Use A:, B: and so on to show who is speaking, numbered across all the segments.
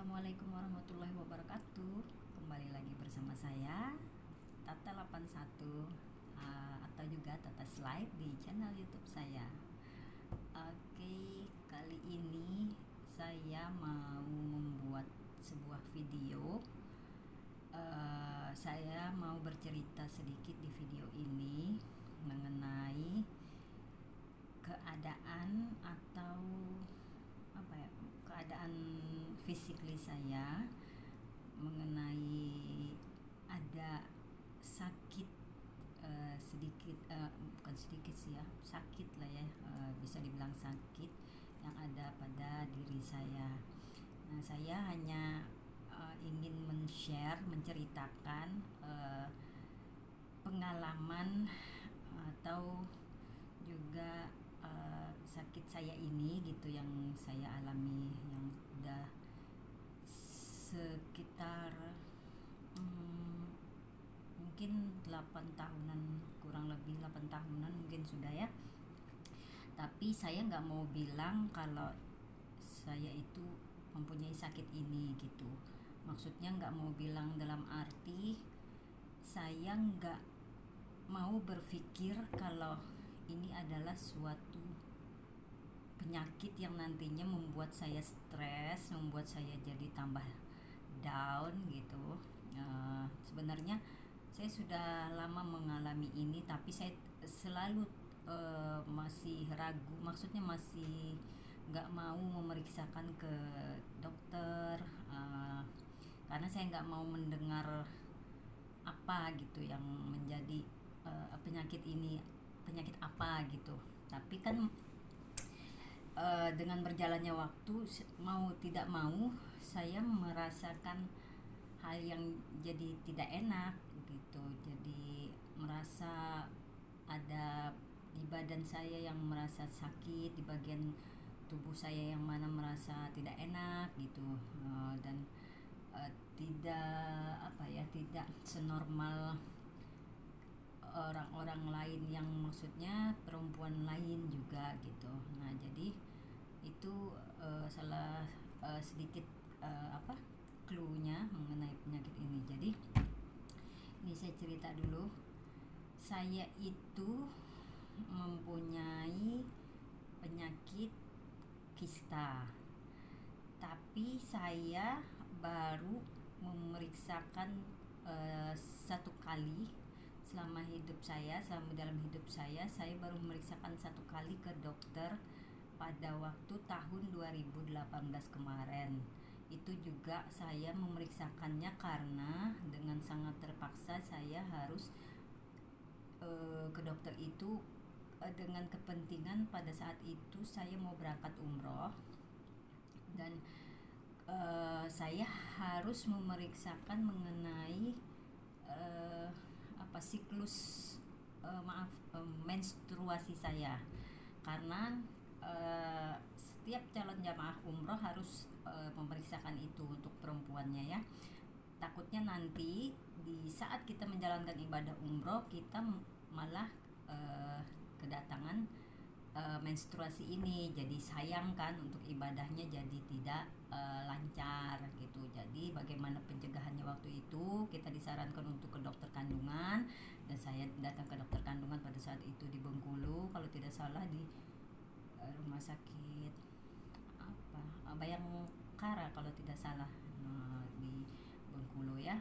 A: Assalamualaikum warahmatullahi wabarakatuh. Kembali lagi bersama saya Tata 81 atau juga Tata Slide di channel YouTube saya. Oke, kali ini saya mau membuat sebuah video. Saya mau bercerita sedikit di video ini mengenai keadaan atau keadaan physically saya, mengenai ada sakit sedikit, bukan sedikit sih ya, sakit lah ya, bisa dibilang sakit yang ada pada diri saya. Nah, saya hanya ingin menceritakan pengalaman atau juga sakit saya ini gitu, yang saya alami, yang udah sekitar mungkin 8 tahunan, kurang lebih 8 tahunan mungkin sudah ya. Tapi saya nggak mau bilang kalau saya itu mempunyai sakit ini gitu. Maksudnya nggak mau bilang dalam arti saya nggak mau berpikir kalau ini adalah suatu penyakit yang nantinya membuat saya stres, membuat saya jadi tambah down gitu. Sebenarnya saya sudah lama mengalami ini, tapi saya selalu masih ragu, maksudnya masih nggak mau memeriksakan ke dokter, karena saya nggak mau mendengar apa gitu yang menjadi penyakit ini, penyakit apa gitu. Tapi kan dengan berjalannya waktu, mau tidak mau saya merasakan hal yang jadi tidak enak gitu. Jadi merasa ada di badan saya yang merasa sakit, di bagian tubuh saya yang mana merasa tidak enak gitu, dan tidak senormal orang-orang lain, yang maksudnya perempuan lain juga gitu. Nah, jadi itu salah sedikit clue-nya mengenai penyakit ini. Jadi ini saya cerita dulu. Saya itu mempunyai penyakit kista, tapi saya baru memeriksakan satu kali selama dalam hidup saya baru memeriksakan satu kali ke dokter pada waktu tahun 2018 kemarin. Itu juga saya memeriksakannya karena dengan sangat terpaksa saya harus ke dokter itu, dengan kepentingan pada saat itu saya mau berangkat umroh, dan saya harus memeriksakan mengenai siklus menstruasi saya, karena setiap calon jamaah umroh harus memeriksakan itu untuk perempuannya ya. Takutnya nanti di saat kita menjalankan ibadah umroh kita malah kedatangan menstruasi ini, jadi sayang kan untuk ibadahnya jadi tidak lancar gitu. Jadi bagaimana pencegahannya waktu itu, kita disarankan untuk ke dokter kandungan, dan saya datang ke dokter kandungan pada saat itu di Bengkulu, kalau tidak salah di rumah sakit Bayangkara kalau tidak salah, di Bengkulu ya.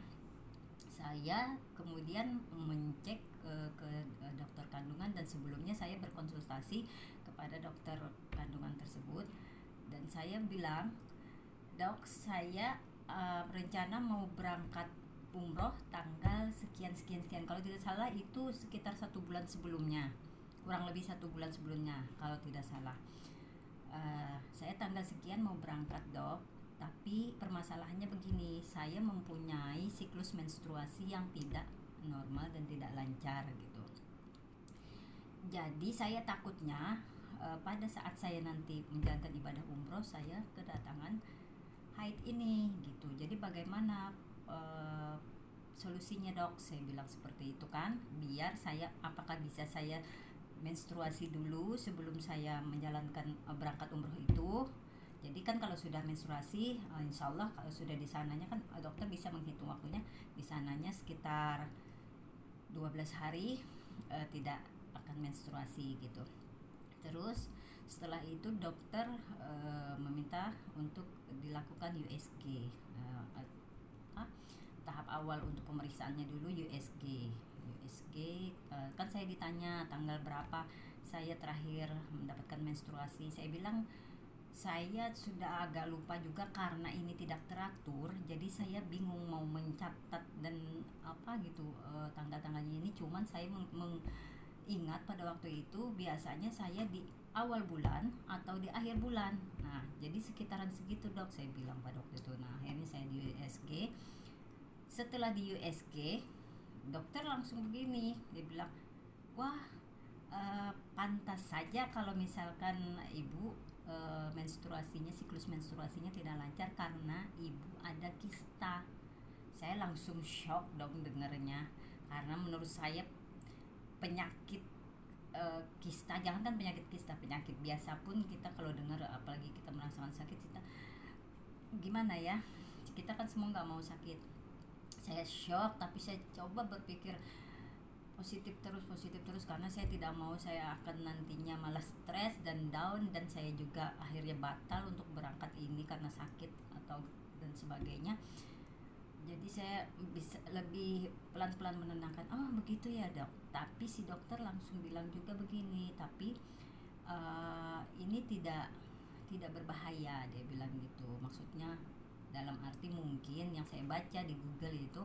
A: Saya kemudian mengecek ke dokter kandungan, dan sebelumnya saya berkonsultasi kepada dokter kandungan tersebut, dan saya bilang, "Dok, saya rencana mau berangkat umroh tanggal sekian sekian sekian." Kalau tidak salah itu sekitar 1 bulan sebelumnya, kurang lebih 1 bulan sebelumnya kalau tidak salah. Saya tanggal sekian mau berangkat, Dok, tapi permasalahannya begini, saya mempunyai siklus menstruasi yang tidak normal dan tidak lancar gitu. Jadi saya takutnya pada saat saya nanti menjalankan ibadah umroh saya kedatangan haid ini gitu. Jadi bagaimana solusinya, Dok? Saya bilang seperti itu kan, biar saya, apakah bisa saya menstruasi dulu sebelum saya menjalankan berangkat umroh itu, Jadi kan kalau sudah menstruasi, insya Allah kalau sudah di sananya kan dokter bisa menghitung waktunya, di sananya sekitar 12 hari tidak akan menstruasi gitu. Terus setelah itu dokter meminta untuk dilakukan USG. Tahap awal untuk pemeriksaannya dulu USG. Kan saya ditanya tanggal berapa saya terakhir mendapatkan menstruasi. Saya bilang saya sudah agak lupa juga karena ini tidak teratur, jadi saya bingung mau mencatat dan apa gitu tanggal-tanggalnya ini. Cuman saya ingat pada waktu itu biasanya saya di awal bulan atau di akhir bulan. Nah, jadi sekitaran segitu dok, saya bilang pada waktu itu. Nah, akhirnya saya di USG. Setelah di USG, dokter langsung begini, dia bilang, wah pantas saja kalau misalkan ibu menstruasinya, siklus menstruasinya tidak lancar karena ibu ada kista. Saya langsung shock dong dengarnya, karena menurut saya penyakit kista, jangankan penyakit kista, penyakit biasa pun kita kalau dengar, apalagi kita merasakan sakit, kita gimana ya, kita kan semua nggak mau sakit. Saya shock, tapi saya coba berpikir positif terus karena saya tidak mau saya akan nantinya malah stres dan down, dan saya juga akhirnya batal untuk berangkat ini karena sakit atau dan sebagainya. Jadi saya bisa lebih pelan-pelan menenangkan, oh begitu ya dok. Tapi si dokter langsung bilang juga begini, tapi ini tidak berbahaya, dia bilang gitu. Maksudnya dalam arti mungkin yang saya baca di Google itu,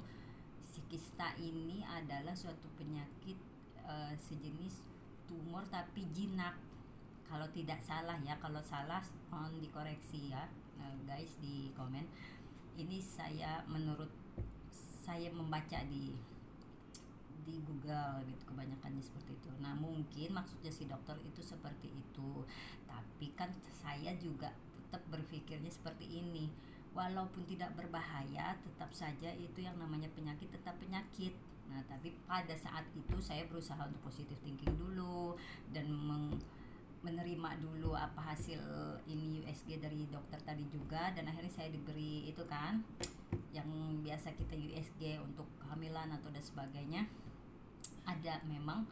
A: si kista ini adalah suatu penyakit sejenis tumor tapi jinak. Kalau tidak salah ya, kalau salah mohon dikoreksi ya guys di komen. Ini menurut saya membaca di Google gitu, kebanyakannya seperti itu. Nah, mungkin maksudnya si dokter itu seperti itu. Tapi kan saya juga tetap berpikirnya seperti ini. Walaupun tidak berbahaya, tetap saja itu yang namanya penyakit tetap penyakit. Nah, tapi pada saat itu saya berusaha untuk positive thinking dulu dan menerima dulu apa hasil ini USG dari dokter tadi juga, dan akhirnya saya diberi itu kan yang biasa kita USG untuk kehamilan atau dan sebagainya. Ada memang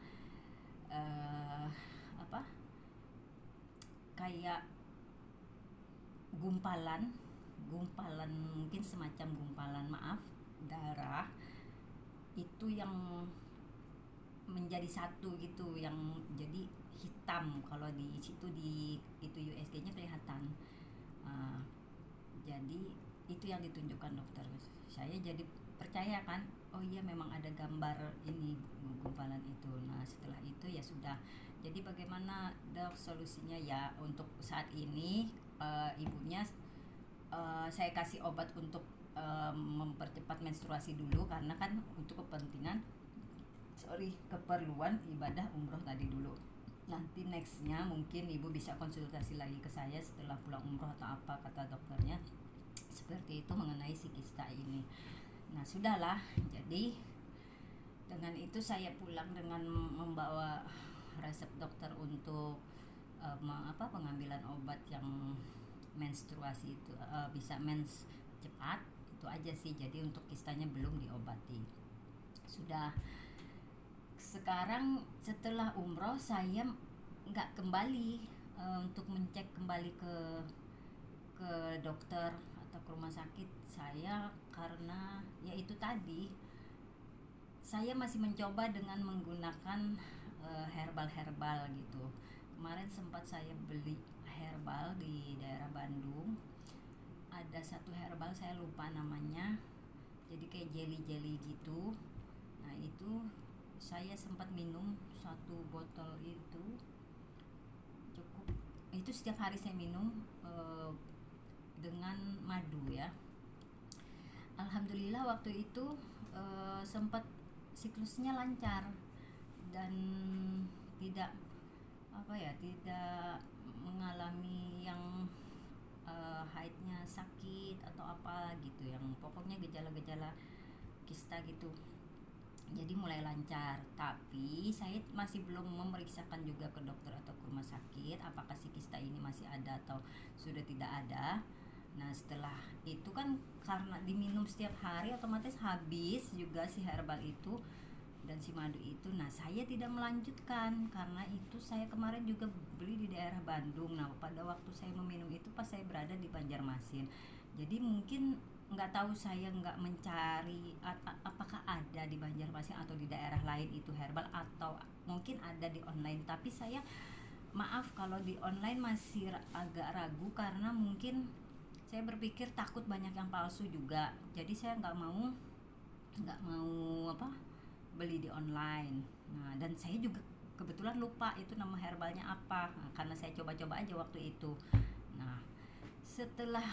A: kayak gumpalan mungkin semacam gumpalan darah itu yang menjadi satu gitu, yang jadi hitam. Kalau di situ itu USG-nya kelihatan. Jadi itu yang ditunjukkan dokter. Saya jadi percaya kan, oh iya memang ada gambar ini gumpalan itu. Nah, setelah itu ya sudah. Jadi bagaimana dok solusinya ya untuk saat ini? Ibunya saya kasih obat untuk mempercepat menstruasi dulu, karena kan untuk keperluan ibadah umroh tadi dulu. Nanti nextnya mungkin ibu bisa konsultasi lagi ke saya setelah pulang umroh atau apa kata dokternya seperti itu mengenai si kista ini. Nah, sudahlah, jadi dengan itu saya pulang dengan membawa resep dokter untuk pengambilan obat yang menstruasi itu bisa mens cepat. Itu aja sih. Jadi untuk kistanya belum diobati. Sudah. Sekarang setelah umroh saya nggak kembali untuk mencek kembali ke dokter atau ke rumah sakit saya, karena ya itu tadi, saya masih mencoba dengan menggunakan herbal gitu. Kemarin sempat saya beli herbal di daerah Bandung. Ada satu herbal saya lupa namanya, jadi kayak jelly gitu. Nah, itu saya sempat minum 1 botol itu, cukup. Itu setiap hari saya minum dengan madu ya. Alhamdulillah waktu itu sempat siklusnya lancar dan tidak tidak mengalami yang haidnya sakit atau apa gitu, yang pokoknya gejala-gejala kista gitu. jadi mulai lancar. Tapi saya masih belum memeriksakan juga ke dokter atau ke rumah sakit apakah si kista ini masih ada atau sudah tidak ada. Nah setelah itu kan karena diminum setiap hari otomatis habis juga si herbal itu dan si madu itu. Nah saya tidak melanjutkan karena itu saya kemarin juga beli di daerah Bandung. Nah pada waktu saya meminum itu pas saya berada di Banjarmasin. Jadi mungkin nggak tahu, saya nggak mencari apakah ada di Banjarmasin atau di daerah lain itu herbal, atau mungkin ada di online. Tapi saya maaf kalau di online masih agak ragu karena mungkin saya berpikir takut banyak yang palsu juga. Jadi saya nggak mau apa beli di online. Nah dan saya juga kebetulan lupa itu nama herbalnya apa, nah, karena saya coba-coba aja waktu itu. Nah setelah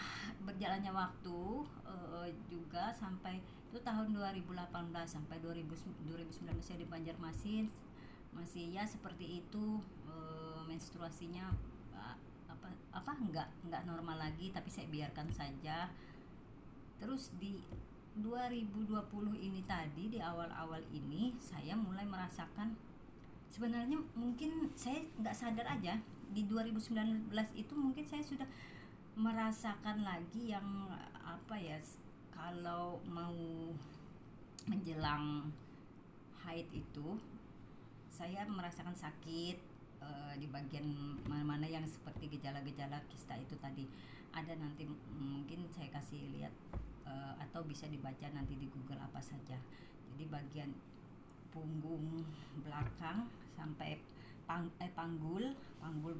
A: berjalannya waktu juga sampai itu tahun 2018 sampai 2019 saya di Banjarmasin masih ya seperti itu, menstruasinya apa nggak normal lagi, tapi saya biarkan saja. Terus di 2020 ini tadi di awal-awal ini saya mulai merasakan, sebenarnya mungkin saya nggak sadar aja di 2019 itu mungkin saya sudah merasakan lagi yang apa ya, kalau mau menjelang haid itu saya merasakan sakit di bagian mana-mana yang seperti gejala-gejala kista itu tadi ada. Nanti mungkin saya kasih lihat atau bisa dibaca nanti di Google apa saja. Jadi bagian punggung belakang sampai panggul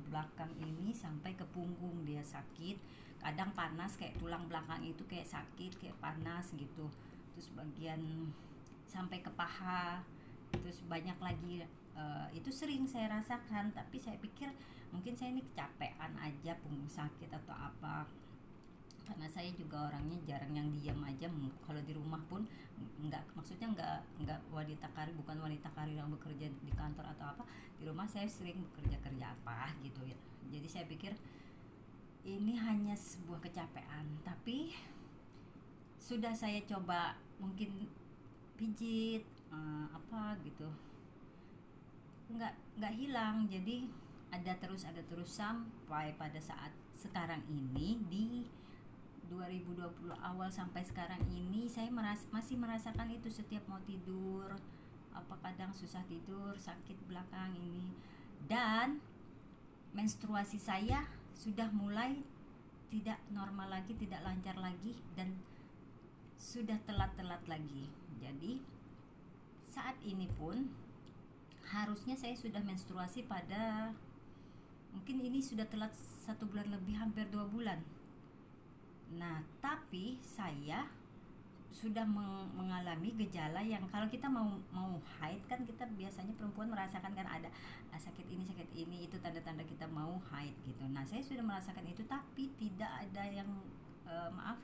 A: belakang ini sampai ke punggung dia sakit, kadang panas kayak tulang belakang itu kayak sakit kayak panas gitu. Terus bagian sampai ke paha, terus banyak lagi itu sering saya rasakan. Tapi saya pikir mungkin saya ini kecapean aja, punggung sakit atau apa, karena saya juga orangnya jarang yang diam aja. Kalau di rumah pun maksudnya nggak wanita karir, bukan wanita karir yang bekerja di kantor atau apa. Di rumah saya sering bekerja apa gitu ya. Jadi saya pikir ini hanya sebuah kecapean, tapi sudah saya coba mungkin pijit apa gitu, nggak hilang. Jadi ada terus sampai pada saat sekarang ini di 2020 awal sampai sekarang ini saya masih merasakan itu setiap mau tidur, apa kadang susah tidur, sakit belakang ini, dan menstruasi saya sudah mulai tidak normal lagi, tidak lancar lagi, dan sudah telat-telat lagi. Jadi saat ini pun harusnya saya sudah menstruasi pada, mungkin ini sudah telat 1 bulan lebih, hampir 2 bulan. Nah tapi saya sudah mengalami gejala yang kalau kita mau haid kan kita biasanya perempuan merasakan kan ada sakit ini itu tanda-tanda kita mau haid gitu. Nah saya sudah merasakan itu tapi tidak ada yang maaf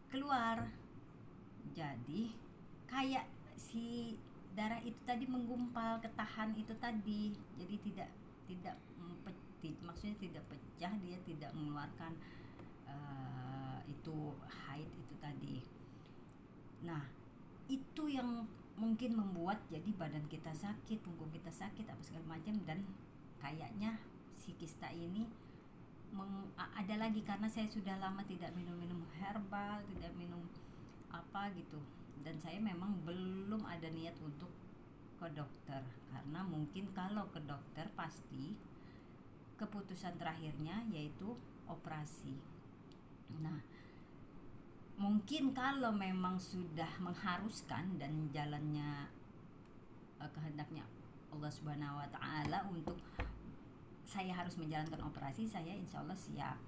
A: keluar. Jadi kayak si darah itu tadi menggumpal, ketahan itu tadi. Jadi tidak maksudnya tidak pecah, dia tidak mengeluarkan itu haid itu tadi. Nah itu yang mungkin membuat jadi badan kita sakit, punggung kita sakit, apa segala macam. Dan kayaknya si kista ini ada lagi karena saya sudah lama tidak minum herbal, tidak minum apa gitu. Dan saya memang belum ada niat untuk ke dokter, karena mungkin kalau ke dokter pasti keputusan terakhirnya yaitu operasi. Nah mungkin kalau memang sudah mengharuskan dan jalannya kehendaknya Allah Subhanahu wa taala untuk saya harus menjalankan operasi, saya insya Allah siap.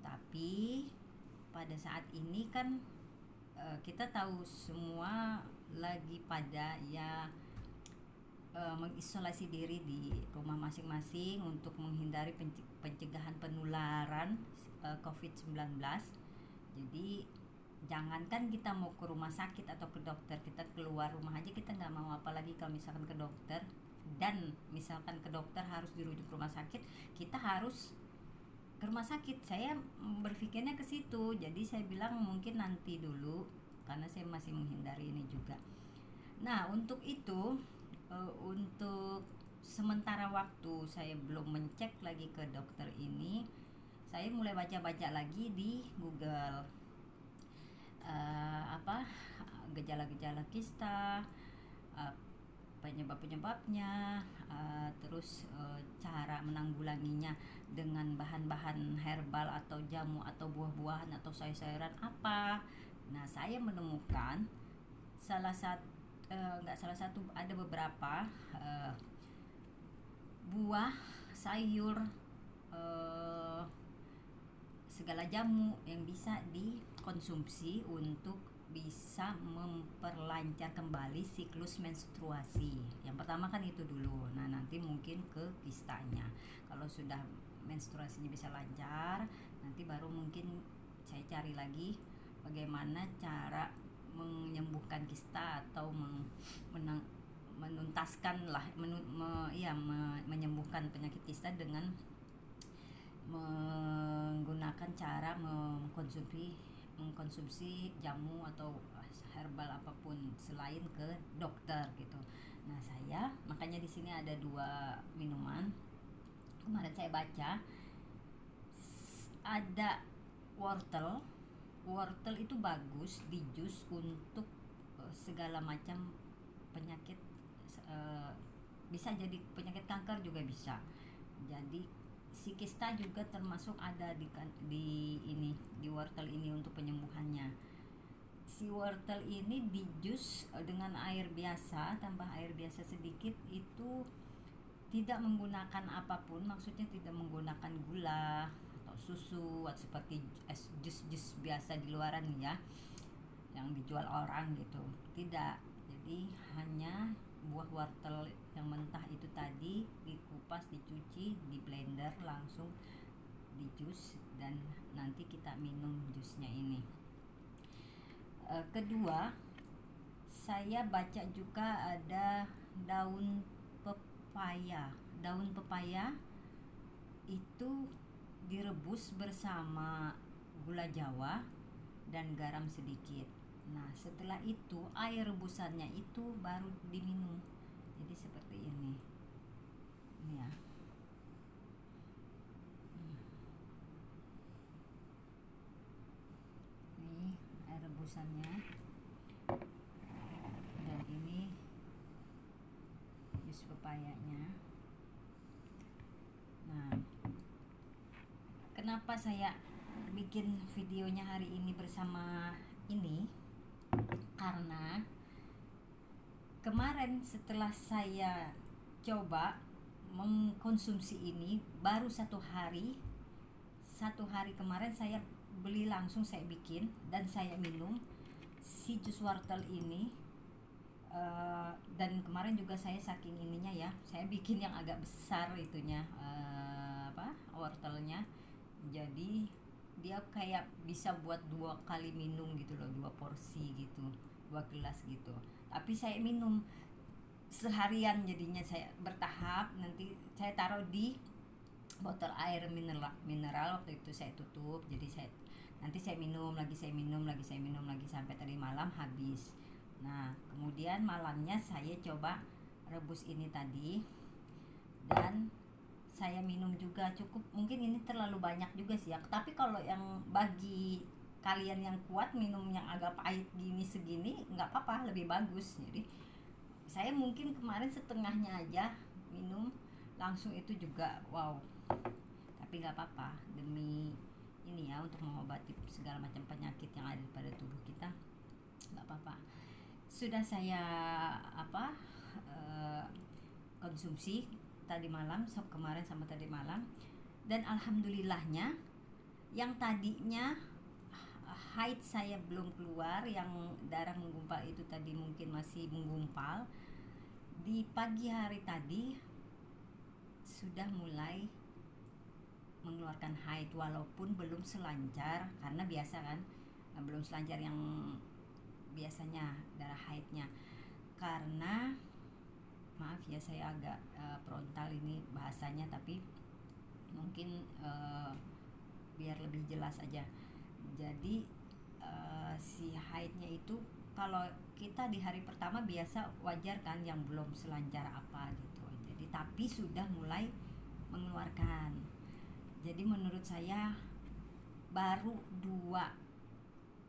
A: Tapi pada saat ini kan kita tahu semua lagi pada ya mengisolasi diri di rumah masing-masing untuk menghindari pencegahan penularan COVID-19. Jadi jangankan kita mau ke rumah sakit atau ke dokter, kita keluar rumah aja kita nggak mau, apalagi kalau misalkan ke dokter. Dan misalkan ke dokter harus dirujuk ke rumah sakit, kita harus ke rumah sakit. Saya berpikirnya ke situ. Jadi saya bilang mungkin nanti dulu karena saya masih menghindari ini juga. Nah, untuk itu, untuk sementara waktu saya belum mencek lagi ke dokter ini, saya mulai baca-baca lagi di Google, apa gejala-gejala kista, uh, penyebab-penyebabnya, terus cara menanggulanginya dengan bahan-bahan herbal atau jamu atau buah-buahan atau sayur-sayuran apa. Nah, saya menemukan salah satu, nggak salah satu, ada beberapa buah, sayur, eh, segala jamu yang bisa dikonsumsi untuk bisa memperlancar kembali siklus menstruasi. Yang pertama kan itu dulu. Nah, nanti mungkin ke kistanya. Kalau sudah menstruasinya bisa lancar, nanti baru mungkin saya cari lagi bagaimana cara menyembuhkan kista atau menuntaskan lah, menyembuhkan penyakit kista dengan menggunakan cara mengkonsumsi jamu atau herbal apapun selain ke dokter gitu. Nah, saya makanya di sini ada 2 minuman. Kemarin saya baca ada wortel. Wortel itu bagus di jus untuk segala macam penyakit, bisa jadi penyakit kanker juga bisa. Jadi si kista juga termasuk ada di wortel ini untuk penyembuhannya. Si wortel ini di jus dengan air biasa, tambah air biasa sedikit, itu tidak menggunakan apapun, maksudnya tidak menggunakan gula atau susu atau seperti jus-jus biasa di luaran ya, yang dijual orang gitu. Tidak. Jadi hanya buah wortel yang mentah itu tadi dikupas, dicuci, di blender, langsung di jus, dan nanti kita minum jusnya ini. Kedua, saya baca juga ada daun pepaya. Daun pepaya itu direbus bersama gula Jawa dan garam sedikit. Nah, setelah itu air rebusannya itu baru diminum. Jadi seperti ini. Ini ya. Ini air rebusannya. Dan ini jus pepayanya. Nah, kenapa saya bikin videonya hari ini bersama ini? Karena kemarin setelah saya coba mengkonsumsi ini baru 1 hari. 1 hari kemarin saya beli langsung, saya bikin dan saya minum si jus wortel ini. Dan kemarin juga saya saking ininya ya, saya bikin yang agak besar itunya, wortelnya. Jadi dia kayak bisa buat 2 kali minum gitu loh, 2 porsi gitu, 2 gelas gitu. Tapi saya minum seharian, jadinya saya bertahap. Nanti saya taruh di botol air mineral waktu itu saya tutup. Jadi nanti saya minum lagi, saya minum lagi, saya minum lagi sampai tadi malam habis. Nah, kemudian malamnya saya coba rebus ini tadi dan saya minum juga cukup. Mungkin ini terlalu banyak juga sih ya, tapi kalau yang bagi kalian yang kuat minum yang agak pahit gini segini nggak apa-apa, lebih bagus. Jadi saya mungkin kemarin setengahnya aja minum langsung, itu juga wow. Tapi nggak apa-apa, demi ini ya, untuk mengobati segala macam penyakit yang ada pada tubuh kita, nggak apa-apa. Sudah saya konsumsi tadi malam, kemarin sama tadi malam, dan alhamdulillahnya yang tadinya haid saya belum keluar, yang darah menggumpal itu tadi mungkin masih menggumpal, di pagi hari tadi sudah mulai mengeluarkan haid, walaupun belum selancar, karena biasa kan belum selancar yang biasanya darah haidnya. Karena maaf ya, saya agak frontal ini bahasanya, tapi mungkin biar lebih jelas aja. Jadi si haidnya itu kalau kita di hari pertama biasa wajar kan, yang belum selancar apa gitu. Jadi tapi sudah mulai mengeluarkan. Jadi menurut saya baru 2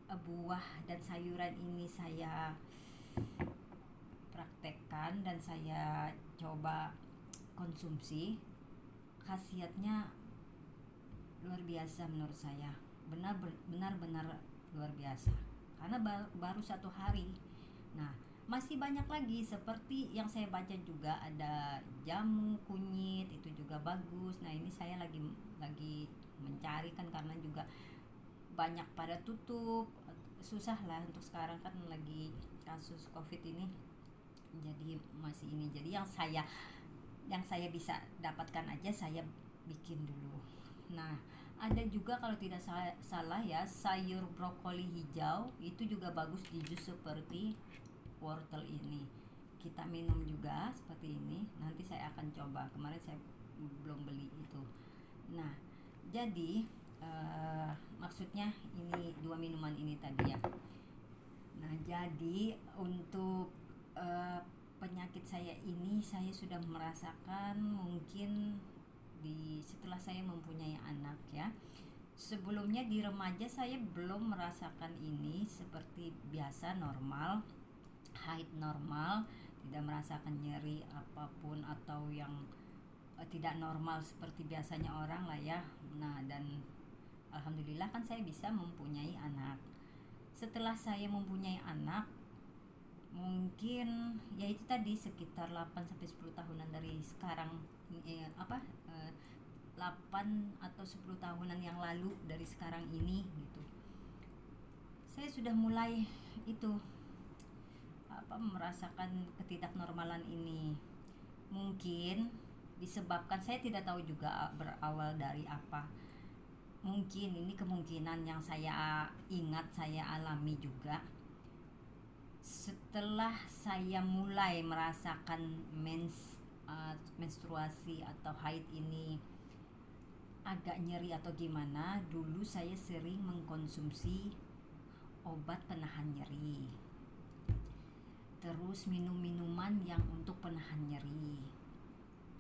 A: buah dan sayuran ini saya praktekkan dan saya coba konsumsi, khasiatnya luar biasa menurut saya. Benar-benar luar biasa. Karena baru 1 hari. Nah, masih banyak lagi seperti yang saya baca juga, ada jamu kunyit itu juga bagus. Nah, ini saya lagi mencari kan, karena juga banyak pada tutup. Susah lah untuk sekarang kan lagi kasus Covid ini. Jadi masih ini. Jadi yang saya bisa dapatkan aja saya bikin dulu. Nah, ada juga kalau tidak salah ya, sayur brokoli hijau itu juga bagus di jus seperti wortel ini. Kita minum juga seperti ini. Nanti saya akan coba. Kemarin saya belum beli itu. Nah, jadi maksudnya ini 2 minuman ini tadi ya. Nah, jadi untuk penyakit saya ini saya sudah merasakan mungkin setelah saya mempunyai anak ya. Sebelumnya di remaja saya belum merasakan ini, seperti biasa normal, haid normal, tidak merasakan nyeri apapun atau yang tidak normal seperti biasanya orang lah ya. Nah, dan alhamdulillah kan saya bisa mempunyai anak. Setelah saya mempunyai anak, mungkin ya itu tadi sekitar 8-10 tahunan dari sekarang, 8 atau 10 tahunan yang lalu dari sekarang ini gitu. Saya sudah mulai itu merasakan ketidaknormalan ini. Mungkin disebabkan, saya tidak tahu juga berawal dari apa. Mungkin ini kemungkinan yang saya ingat saya alami juga. Setelah saya mulai merasakan menstruasi atau haid ini agak nyeri atau gimana, dulu saya sering mengkonsumsi obat penahan nyeri, terus minum minuman yang untuk penahan nyeri.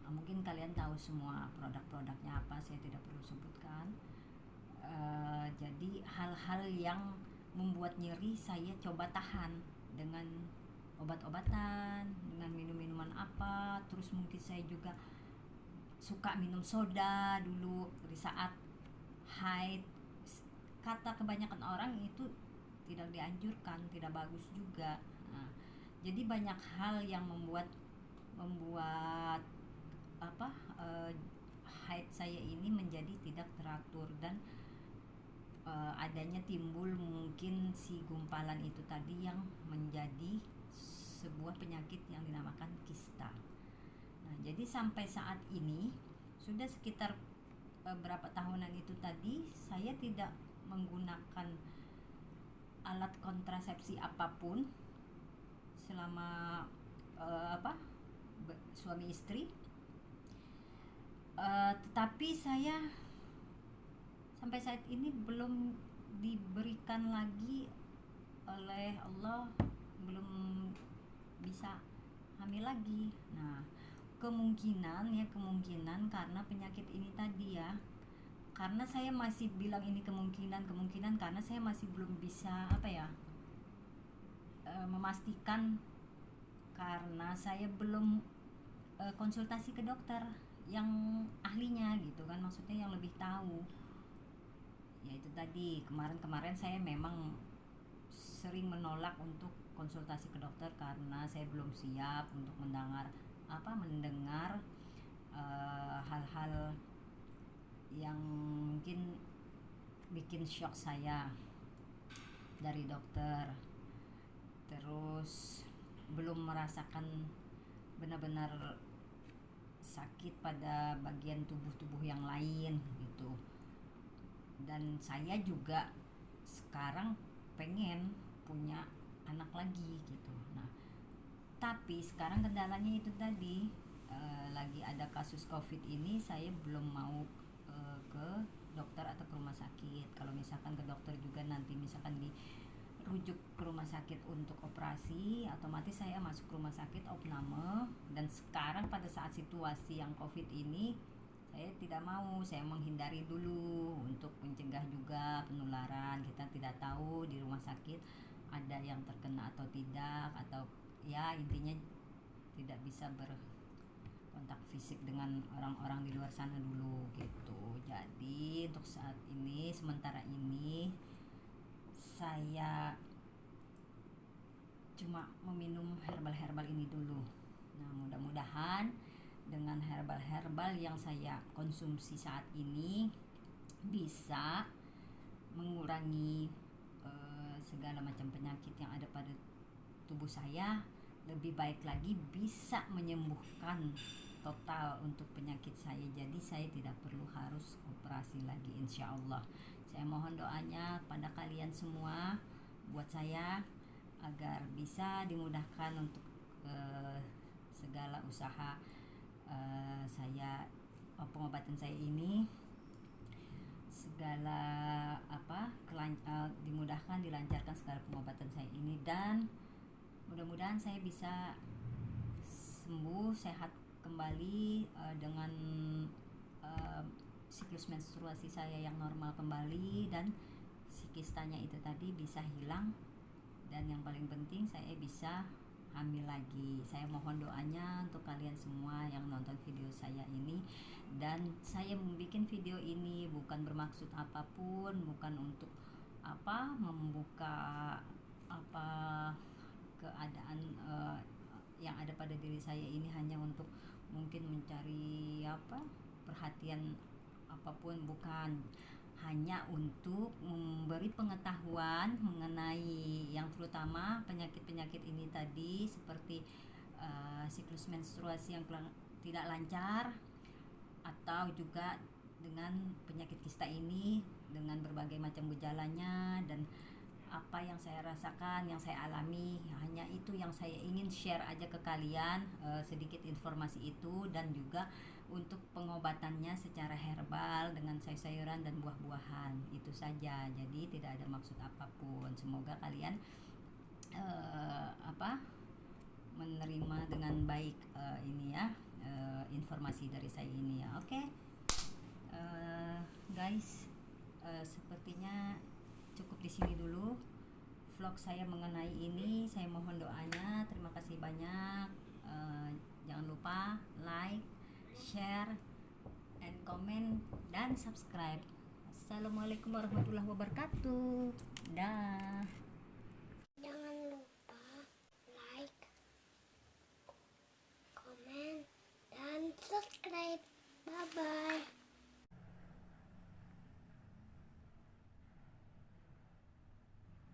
A: Mungkin kalian tahu semua produk-produknya apa, saya tidak perlu sebutkan. Jadi hal-hal yang membuat nyeri saya coba tahan dengan obat-obatan, dengan minum-minuman apa. Terus mungkin saya juga suka minum soda dulu di saat haid. Kata kebanyakan orang itu tidak dianjurkan, tidak bagus juga. Nah, jadi banyak hal yang membuat haid saya ini menjadi tidak teratur, dan adanya timbul mungkin si gumpalan itu tadi yang menjadi sebuah penyakit yang dinamakan kista. Nah, jadi sampai saat ini sudah sekitar berapa tahunan itu tadi saya tidak menggunakan alat kontrasepsi apapun selama suami istri. Tetapi saya sampai saat ini belum diberikan lagi oleh Allah, belum bisa hamil lagi. Nah, kemungkinan karena penyakit ini tadi ya. Karena saya masih bilang ini kemungkinan karena saya masih belum bisa memastikan, karena saya belum konsultasi ke dokter yang ahlinya gitu kan, maksudnya yang lebih tahu. Ya itu tadi, kemarin saya memang sering menolak untuk konsultasi ke dokter karena saya belum siap untuk mendengar hal-hal yang mungkin bikin shock saya dari dokter. Terus belum merasakan benar-benar sakit pada bagian tubuh yang lain gitu. Dan saya juga sekarang pengen punya anak lagi gitu. Nah, tapi sekarang kendalanya itu tadi, lagi ada kasus Covid ini, saya belum mau ke dokter atau ke rumah sakit. Kalau misalkan ke dokter juga nanti misalkan di rujuk ke rumah sakit untuk operasi, otomatis saya masuk ke rumah sakit opname. Dan sekarang pada saat situasi yang COVID ini, saya tidak mau, saya menghindari dulu untuk mencegah juga penularan. Kita tidak tahu di rumah sakit ada yang terkena atau tidak, atau ya intinya tidak bisa berkontak fisik dengan orang-orang di luar sana dulu gitu. Jadi untuk saat ini, sementara ini saya cuma meminum herbal-herbal ini dulu. Nah, mudah-mudahan dengan herbal-herbal yang saya konsumsi saat ini bisa mengurangi segala macam penyakit yang ada pada tubuh saya. Lebih baik lagi bisa menyembuhkan total untuk penyakit saya. Jadi saya tidak perlu harus operasi lagi, insya Allah. Saya mohon doanya pada kalian semua buat saya agar bisa dimudahkan untuk segala usaha saya, pengobatan saya ini, segala dimudahkan, dilancarkan segala pengobatan saya ini, dan mudah-mudahan saya bisa sembuh, sehat kembali dengan siklus menstruasi saya yang normal kembali, dan si kistanya itu tadi bisa hilang, dan yang paling penting saya bisa hamil lagi. Saya mohon doanya untuk kalian semua yang nonton video saya ini. Dan saya membuat video ini bukan bermaksud apapun, bukan untuk membuka keadaan yang ada pada diri saya ini hanya untuk mungkin mencari perhatian apapun, bukan. Hanya untuk memberi pengetahuan mengenai yang terutama penyakit-penyakit ini tadi, seperti siklus menstruasi yang tidak lancar, atau juga dengan penyakit kista ini dengan berbagai macam gejalanya, dan apa yang saya rasakan, yang saya alami. Hanya itu yang saya ingin share aja ke kalian, sedikit informasi itu, dan juga untuk pengobatannya secara herbal dengan sayur-sayuran dan buah-buahan. Itu saja. Jadi tidak ada maksud apapun. Semoga kalian menerima dengan baik ini ya, informasi dari saya ini ya. Oke. Guys, sepertinya cukup di sini dulu vlog saya mengenai ini. Saya mohon doanya. Terima kasih banyak. Jangan lupa like, share, and comment, dan subscribe. Assalamualaikum warahmatullahi wabarakatuh.